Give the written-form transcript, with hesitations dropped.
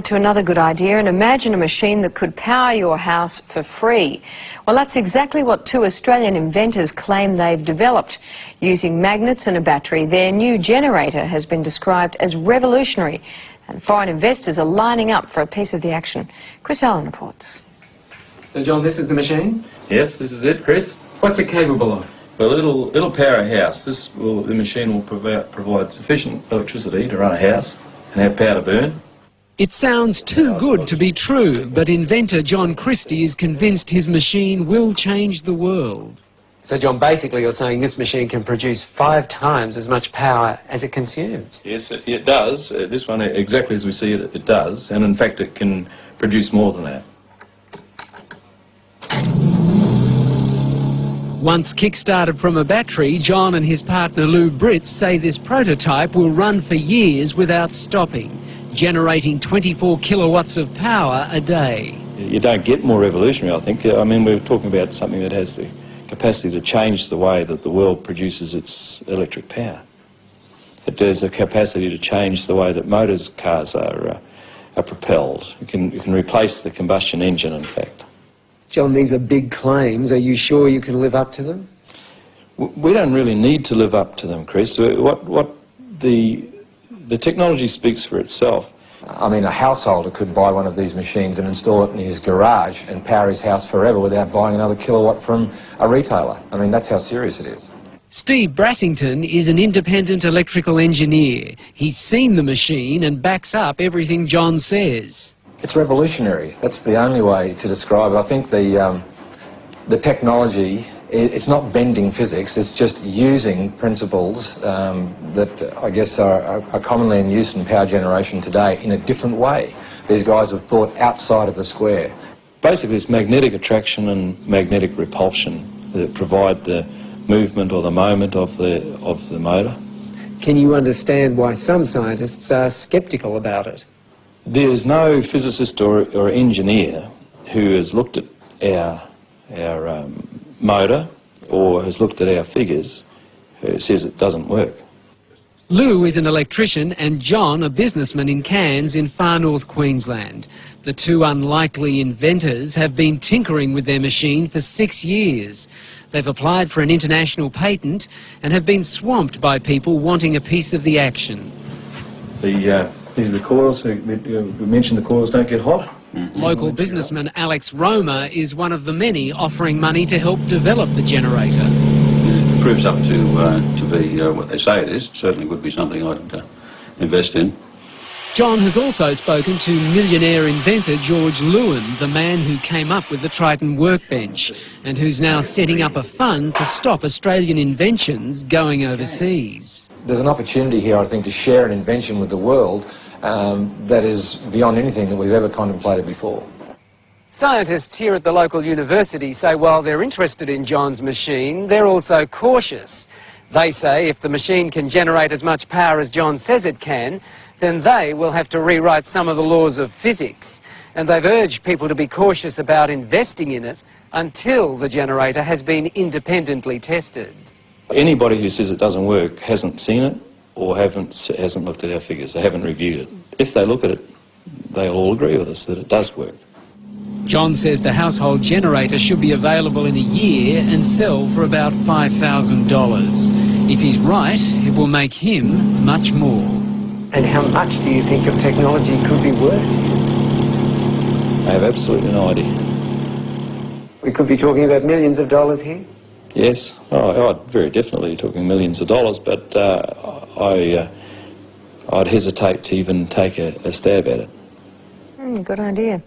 To another good idea, and imagine a machine that could power your house for free. Well, that's exactly what two Australian inventors claim they've developed. Using magnets and a battery, their new generator has been described as revolutionary, and foreign investors are lining up for a piece of the action. Chris Allen reports. So, John, this is the machine? Yes, this is it, Chris. What's it capable of? Well, it'll power a house. The machine will provide sufficient electricity to run a house and have power to burn. It sounds too good to be true, but inventor John Christie is convinced his machine will change the world. So, John, basically you're saying this machine can produce 5 times as much power as it consumes? Yes, it does. This one, exactly as we see it, it does. And in fact, it can produce more than that. Once kick-started from a battery, John and his partner Lou Britz say this prototype will run for years without stopping, generating 24 kilowatts of power a day. You don't get more revolutionary, I think. I mean, we're talking about something that has the capacity to change the way that the world produces its electric power. It has the capacity to change the way that cars are propelled. You can replace the combustion engine, in fact. John, these are big claims. Are you sure you can live up to them? We don't really need to live up to them, Chris. The technology speaks for itself. I mean, a householder could buy one of these machines and install it in his garage and power his house forever without buying another kilowatt from a retailer. I mean, that's how serious it is. Steve Brassington is an independent electrical engineer. He's seen the machine and backs up everything John says. It's revolutionary. That's the only way to describe it. I think the technology, it's not bending physics, it's just using principles that I guess are commonly in use in power generation today in a different way. These guys have thought outside of the square. Basically, it's magnetic attraction and magnetic repulsion that provide the movement or the moment of the motor. Can you understand why some scientists are sceptical about it? There's no physicist or engineer who has looked at our motor or has looked at our figures who says it doesn't work. Lou is an electrician and John a businessman in Cairns in far north Queensland. The two unlikely inventors have been tinkering with their machine for 6 years. They've applied for an international patent and have been swamped by people wanting a piece of the action. These are the coils. We mentioned the coils don't get hot. Local businessman Alex Roma is one of the many offering money to help develop the generator. It proves up to be what they say it is. It certainly would be something I'd invest in. John has also spoken to millionaire inventor George Lewin, the man who came up with the Triton workbench and who's now setting up a fund to stop Australian inventions going overseas. There's an opportunity here, I think, to share an invention with the world that is beyond anything that we've ever contemplated before. Scientists here at the local university say while they're interested in John's machine, they're also cautious. They say if the machine can generate as much power as John says it can, then they will have to rewrite some of the laws of physics. And they've urged people to be cautious about investing in it until the generator has been independently tested. Anybody who says it doesn't work hasn't seen it or hasn't looked at our figures. They haven't reviewed it. If they look at it, they'll all agree with us that it does work. John says the household generator should be available in a year and sell for about $5,000. If he's right, it will make him much more. And how much do you think your technology could be worth? I have absolutely no idea. We could be talking about millions of dollars here? Yes, I'd very definitely talking millions of dollars, but I'd hesitate to even take a stab at it. Good idea.